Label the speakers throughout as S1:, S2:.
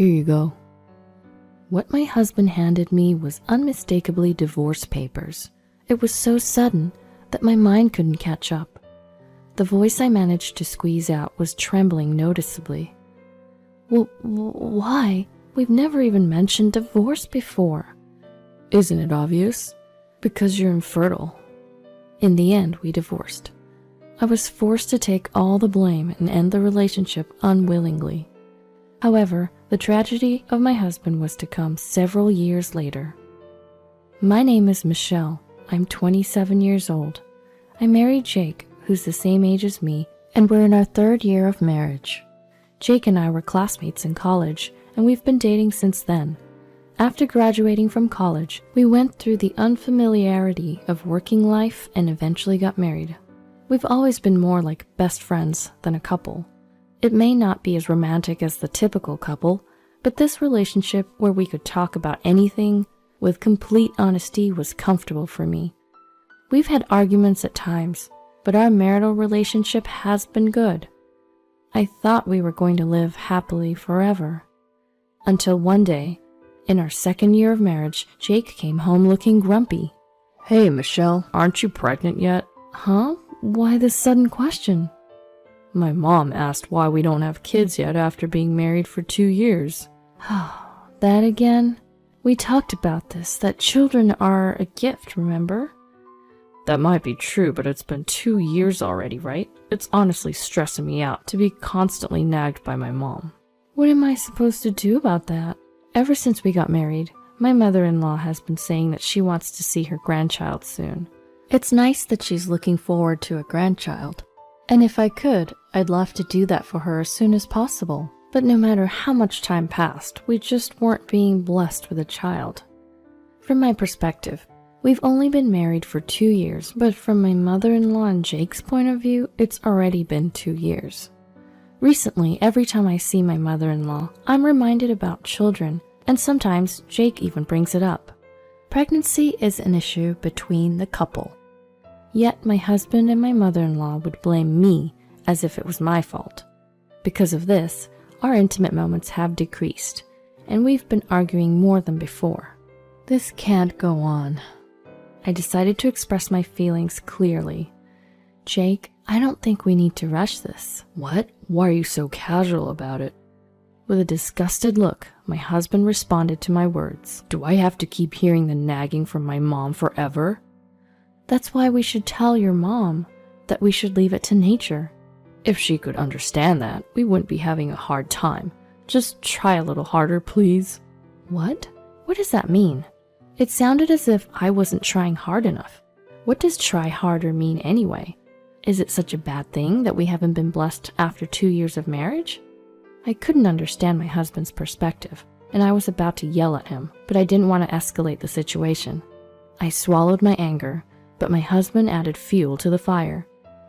S1: Here you go. What my husband handed me was unmistakably divorce papers. It was so sudden that my mind couldn't catch up. The voice I managed to squeeze out was trembling noticeably. Well, why? We've never even mentioned divorce before. Isn't it obvious? Because you're infertile. In the end, we divorced. I was forced to take all the blame and end the relationship unwillingly. However, the tragedy of my husband was to come several years later. My name is Michelle. I'm 27 years old. I married Jake, who's the same age as me, and we're in our 3rd year of marriage. Jake and I were classmates in college, and we've been dating since then. After graduating from college, we went through the unfamiliarity of working life and eventually got married. We've always been more like best friends than a couple. It may not be as romantic as the typical couple, but this relationship where we could talk about anything with complete honesty was comfortable for me. We've had arguments at times, but our marital relationship has been good. I thought we were going to live happily forever. Until one day, in our 2nd year of marriage, Jake came home looking grumpy. Hey, Michelle, aren't you pregnant yet? Huh? Why this sudden question? My mom asked why we don't have kids yet after being married for 2 years. That again? We talked about this, that children are a gift, remember? That might be true, but it's been 2 years already, right? It's honestly stressing me out to be constantly nagged by my mom. What am I supposed to do about that? Ever since we got married, my mother-in-law has been saying that she wants to see her grandchild soon. It's nice that she's looking forward to a grandchild. And if I could, I'd love to do that for her as soon as possible. But no matter how much time passed, we just weren't being blessed with a child. From my perspective, we've only been married for 2 years, but from my mother-in-law and Jake's point of view, it's already been 2 years. Recently, every time I see my mother-in-law, I'm reminded about children, and sometimes Jake even brings it up. Pregnancy is an issue between the couple. Yet my husband and my mother-in-law would blame me as if it was my fault. Because of this, our intimate moments have decreased, and we've been arguing more than before. This can't go on. I decided to express my feelings clearly. Jake, I don't think we need to rush this. What? Why are you so casual about it? With a disgusted look, my husband responded to my words. Do I have to keep hearing the nagging from my mom forever? That's why we should tell your mom that we should leave it to nature. If she could understand that, we wouldn't be having a hard time. Just try a little harder, please. What? What does that mean? It sounded as if I wasn't trying hard enough. What does try harder mean anyway? Is it such a bad thing that we haven't been blessed after 2 years of marriage? I couldn't understand my husband's perspective, and I was about to yell at him, but I didn't want to escalate the situation. I swallowed my anger, but my husband added fuel to the fire.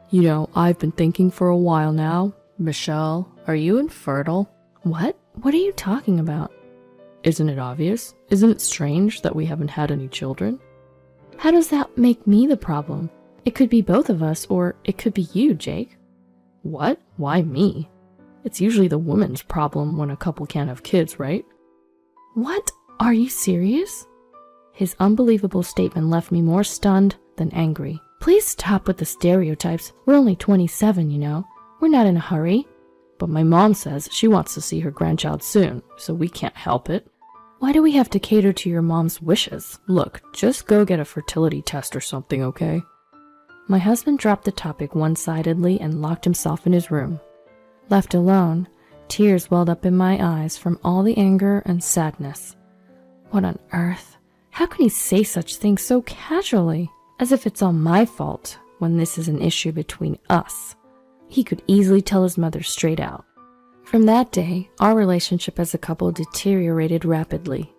S1: You know, I've been thinking for a while now. Michelle, are you infertile? What? What are you talking about? Isn't it obvious? Isn't it strange that we haven't had any children? How does that make me the problem? It could be both of us, or it could be you, Jake. What? Why me? It's usually the woman's problem when a couple can't have kids, right? What? Are you serious? His unbelievable statement left me more stunned than angry. Please stop with the stereotypes. We're only 27, you know. We're not in a hurry. But my mom says she wants to see her grandchild soon, so we can't help it. Why do we have to cater to your mom's wishes? Look, just go get a fertility test or something, okay? My husband dropped the topic one-sidedly and locked himself in his room. Left alone, tears welled up in my eyes from all the anger and sadness. What on earth? How can he say such things so casually? As if it's all my fault when this is an issue between us. He could easily tell his mother straight out. From that day, our relationship as a couple deteriorated rapidly.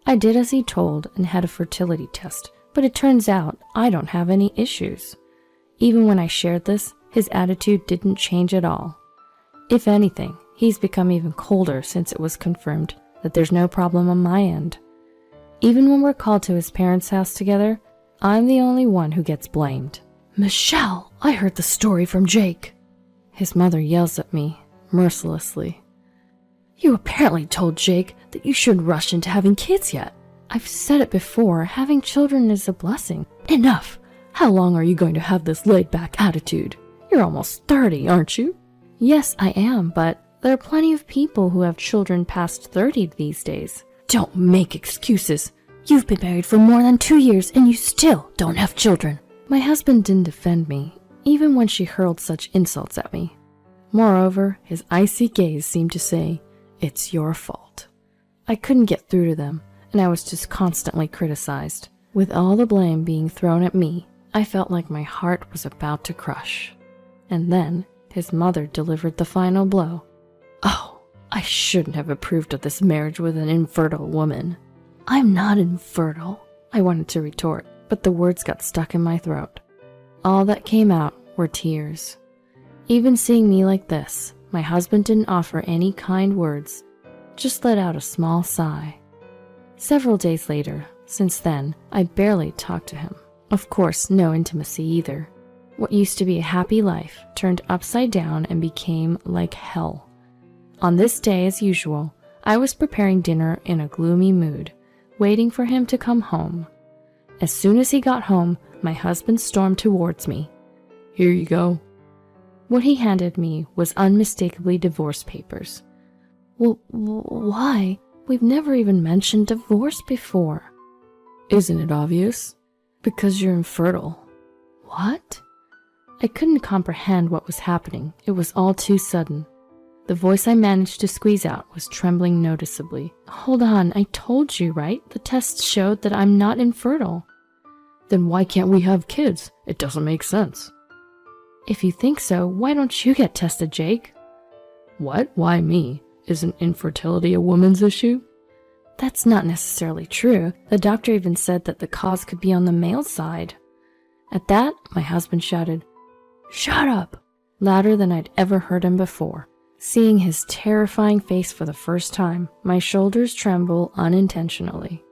S1: I did as he told and had a fertility test, but it turns out I don't have any issues. Even when I shared this, his attitude didn't change at all. If anything, he's become even colder since it was confirmed that there's no problem on my end. Even when we're called to his parents' house together, I'm the only one who gets blamed. Michelle, I heard the story from Jake. His mother yells at me, mercilessly. You apparently told Jake that you shouldn't rush into having kids yet. I've said it before, having children is a blessing. Enough! How long are you going to have this laid-back attitude? You're almost 30, aren't you? Yes, I am, but there are plenty of people who have children past 30 these days. Don't make excuses. You've been married for more than 2 years and you still don't have children. My husband didn't defend me, even when she hurled such insults at me. Moreover, his icy gaze seemed to say, "It's your fault." I couldn't get through to them, and I was just constantly criticized. With all the blame being thrown at me, I felt like my heart was about to crush. And then his mother delivered the final blow. Oh, I shouldn't have approved of this marriage with an infertile woman. I'm not infertile, I wanted to retort, but the words got stuck in my throat. All that came out were tears. Even seeing me like this, my husband didn't offer any kind words, just let out a small sigh. Several days later, since then, I barely talked to him. Of course, no intimacy either. What used to be a happy life turned upside down and became like hell. On this day, as usual, I was preparing dinner in a gloomy mood, waiting for him to come home. As soon as he got home, my husband stormed towards me. Here you go. What he handed me was unmistakably divorce papers. Well, why? We've never even mentioned divorce before. Isn't it obvious? Because you're infertile. What? I couldn't comprehend what was happening. It was all too sudden. The voice I managed to squeeze out was trembling noticeably. Hold on, I told you, right? The tests showed that I'm not infertile. Then why can't we have kids? It doesn't make sense. If you think so, why don't you get tested, Jake? What? Why me? Isn't infertility a woman's issue? That's not necessarily true. The doctor even said that the cause could be on the male side. At that, my husband shouted, "Shut up!" louder than I'd ever heard him before. Seeing his terrifying face for the first time, my shoulders trembled unintentionally.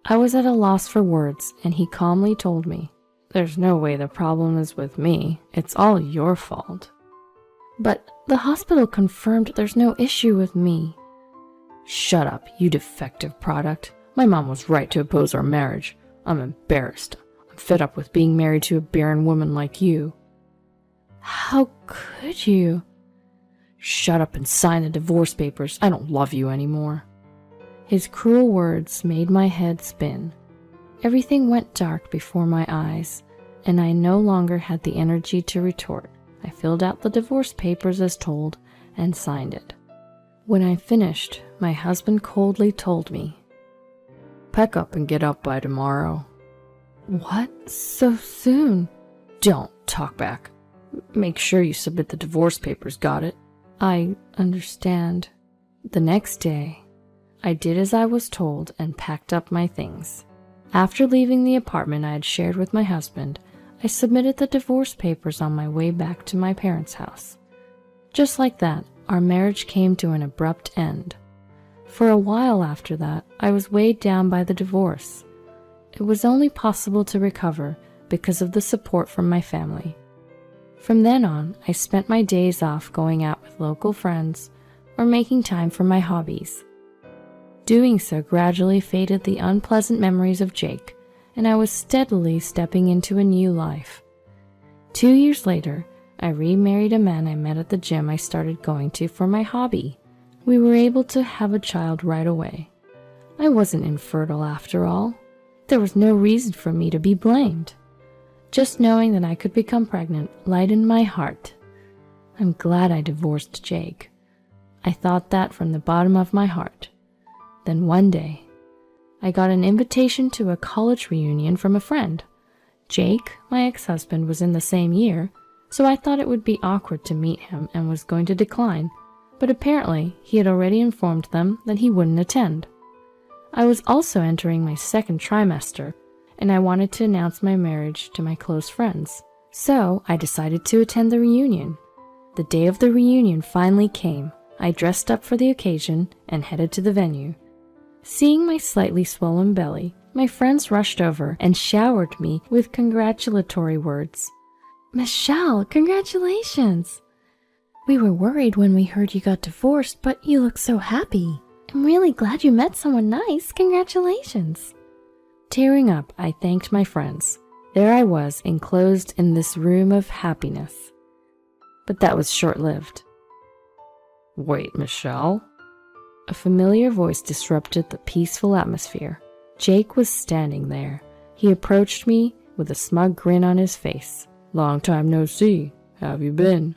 S1: I was at a loss for words, and he calmly told me, "There's no way the problem is with me. It's all your fault." But the hospital confirmed there's no issue with me. Shut up, you defective product. My mom was right to oppose our marriage. I'm embarrassed. I'm fed up with being married to a barren woman like you. How could you? Shut up and sign the divorce papers. I don't love you anymore. His cruel words made my head spin. Everything went dark before my eyes, and I no longer had the energy to retort. I filled out the divorce papers as told and signed it. When I finished, my husband coldly told me, "Pack up and get up by tomorrow." What? So soon? Don't talk back. Make sure you submit the divorce papers, got it? I understand. The next day, I did as I was told and packed up my things. After leaving the apartment I had shared with my husband, I submitted the divorce papers on my way back to my parents' house. Just like that, our marriage came to an abrupt end. For a while after that, I was weighed down by the divorce. It was only possible to recover because of the support from my family. From then on, I spent my days off going out with local friends or making time for my hobbies. Doing so gradually faded the unpleasant memories of Jake, and I was steadily stepping into a new life. 2 years later, I remarried a man I met at the gym I started going to for my hobby. We were able to have a child right away. I wasn't infertile after all. There was no reason for me to be blamed. Just knowing that I could become pregnant lightened my heart. I'm glad I divorced Jake. I thought that from the bottom of my heart. Then one day, I got an invitation to a college reunion from a friend. Jake, my ex-husband, was in the same year, so I thought it would be awkward to meet him and was going to decline, but apparently he had already informed them that he wouldn't attend. I was also entering my second trimester, and I wanted to announce my marriage to my close friends, so I decided to attend the reunion. The day of the reunion finally came. I dressed up for the occasion and headed to the venue. Seeing my slightly swollen belly, my friends rushed over and showered me with congratulatory words. "Michelle, congratulations!" We were worried when we heard you got divorced, but you look so happy. I'm really glad you met someone nice. Congratulations. Tearing up, I thanked my friends. There I was, enclosed in this room of happiness. But that was short-lived. Wait, Michelle? A familiar voice disrupted the peaceful atmosphere. Jake was standing there. He approached me with a smug grin on his face. Long time no see. How have you been?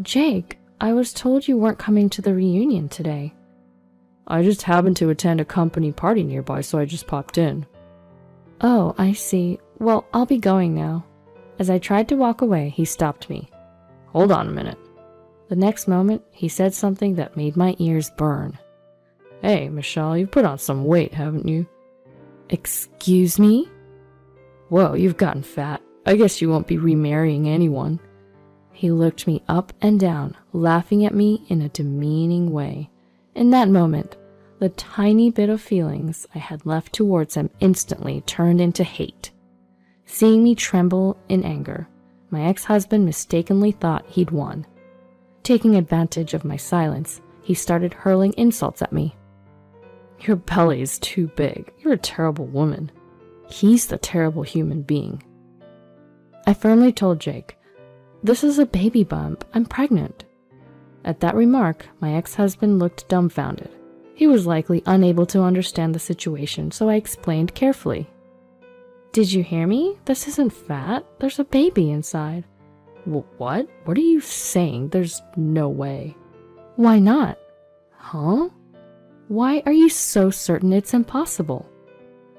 S1: Jake, I was told you weren't coming to the reunion today. I just happened to attend a company party nearby, so I just popped in. Oh, I see. Well, I'll be going now. As I tried to walk away, he stopped me. Hold on a minute. The next moment, he said something that made my ears burn. Hey, Michelle, you've put on some weight, haven't you? Excuse me? Whoa, you've gotten fat. I guess you won't be remarrying anyone. He looked me up and down, laughing at me in a demeaning way. In that moment, the tiny bit of feelings I had left towards him instantly turned into hate. Seeing me tremble in anger, my ex-husband mistakenly thought he'd won. Taking advantage of my silence, he started hurling insults at me. Your belly is too big. You're a terrible woman. He's the terrible human being. I firmly told Jake, this is a baby bump. I'm pregnant. At that remark, my ex-husband looked dumbfounded. He was likely unable to understand the situation, so I explained carefully. Did you hear me? This isn't fat. There's a baby inside. What? What are you saying? There's no way. Why not? Huh? Why are you so certain it's impossible?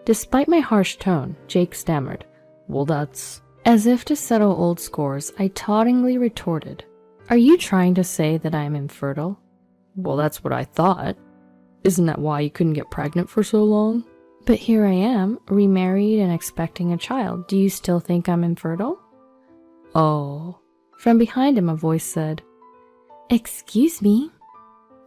S1: Despite my harsh tone, Jake stammered. Well, that's... As if to settle old scores, I tauntingly retorted. Are you trying to say that I am infertile? Well, that's what I thought. Isn't that why you couldn't get pregnant for so long? But here I am, remarried and expecting a child. Do you still think I'm infertile? Oh. From behind him, a voice said, Excuse me?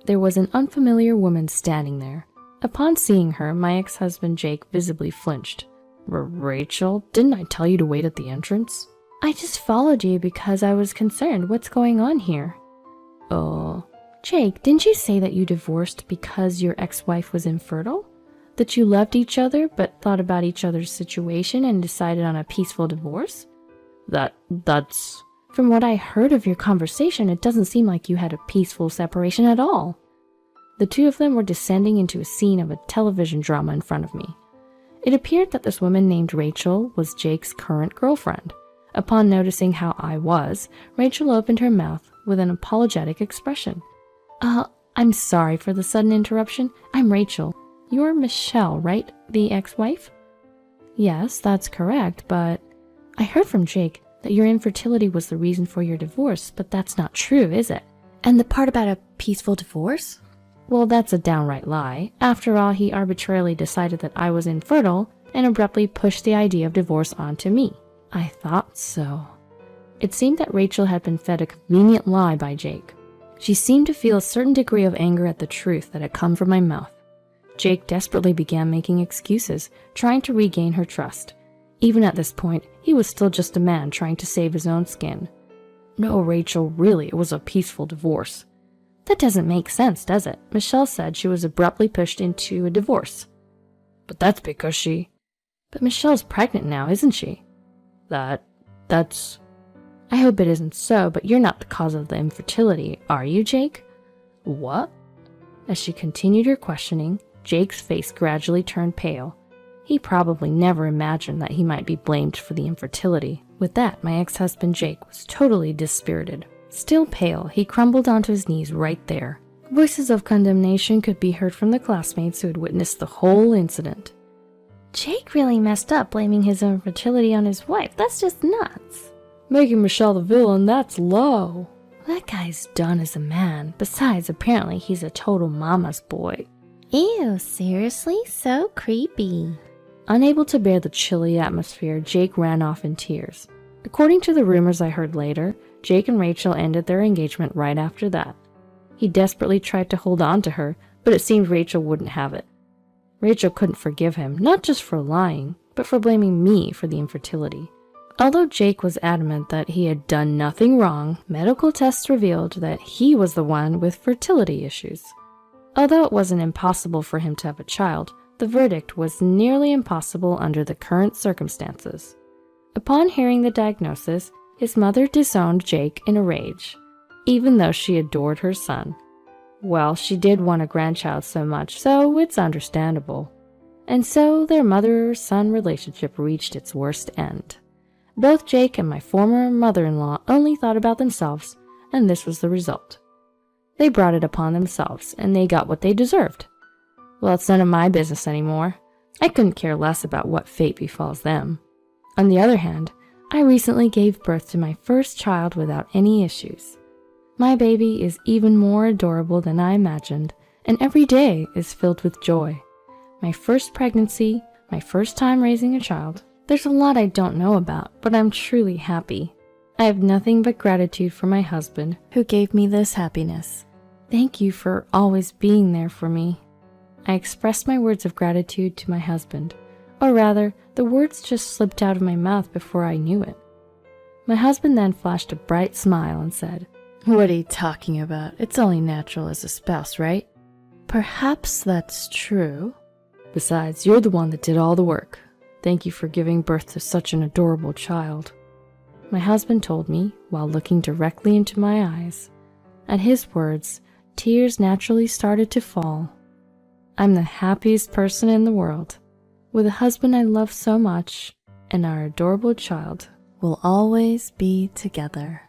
S1: There was an unfamiliar woman standing there. Upon seeing her, my ex-husband Jake visibly flinched. Rachel, didn't I tell you to wait at the entrance? I just followed you because I was concerned. What's going on here? Oh. Jake, didn't you say that you divorced because your ex-wife was infertile? That you loved each other but thought about each other's situation and decided on a peaceful divorce? That's... From what I heard of your conversation, it doesn't seem like you had a peaceful separation at all. The two of them were descending into a scene of a television drama in front of me. It appeared that this woman named Rachel was Jake's current girlfriend. Upon noticing how I was, Rachel opened her mouth with an apologetic expression. I'm sorry for the sudden interruption. I'm Rachel. You're Michelle, right? The ex-wife? Yes, that's correct, but I heard from Jake that your infertility was the reason for your divorce, but that's not true, is it? And the part about a peaceful divorce? Well, that's a downright lie. After all, he arbitrarily decided that I was infertile and abruptly pushed the idea of divorce onto me. I thought so. It seemed that Rachel had been fed a convenient lie by Jake. She seemed to feel a certain degree of anger at the truth that had come from my mouth. Jake desperately began making excuses, trying to regain her trust. Even at this point, he was still just a man trying to save his own skin. No, Rachel, really, it was a peaceful divorce. That doesn't make sense, does it? Michelle said she was abruptly pushed into a divorce. But that's because she... But Michelle's pregnant now, isn't she? That's... I hope it isn't so, but you're not the cause of the infertility, are you, Jake? What? As she continued her questioning, Jake's face gradually turned pale. He probably never imagined that he might be blamed for the infertility. With that, my ex-husband Jake was totally dispirited. Still pale, he crumbled onto his knees right there. Voices of condemnation could be heard from the classmates who had witnessed the whole incident. Jake really messed up blaming his infertility on his wife. That's just nuts. Making Michelle the villain, that's low. That guy's done as a man. Besides, apparently he's a total mama's boy. Ew, seriously? So creepy. Unable to bear the chilly atmosphere, Jake ran off in tears. According to the rumors I heard later, Jake and Rachel ended their engagement right after that. He desperately tried to hold on to her, but it seemed Rachel wouldn't have it. Rachel couldn't forgive him, not just for lying, but for blaming me for the infertility. Although Jake was adamant that he had done nothing wrong, medical tests revealed that he was the one with fertility issues. Although it wasn't impossible for him to have a child, the verdict was nearly impossible under the current circumstances. Upon hearing the diagnosis, his mother disowned Jake in a rage, even though she adored her son. Well, she did want a grandchild so much, so it's understandable. And so their mother-son relationship reached its worst end. Both Jake and my former mother-in-law only thought about themselves, and this was the result. They brought it upon themselves, and they got what they deserved. Well, it's none of my business anymore. I couldn't care less about what fate befalls them. On the other hand, I recently gave birth to my first child without any issues. My baby is even more adorable than I imagined, and every day is filled with joy. My first pregnancy, my first time raising a child. There's a lot I don't know about, but I'm truly happy. I have nothing but gratitude for my husband, who gave me this happiness. Thank you for always being there for me. I expressed my words of gratitude to my husband, or rather, the words just slipped out of my mouth before I knew it. My husband then flashed a bright smile and said, "What are you talking about? It's only natural as a spouse, right?" "Perhaps that's true. Besides, you're the one that did all the work. Thank you for giving birth to such an adorable child," my husband told me while looking directly into my eyes. At his words, tears naturally started to fall. I'm the happiest person in the world. With a husband I love so much, and our adorable child will always be together.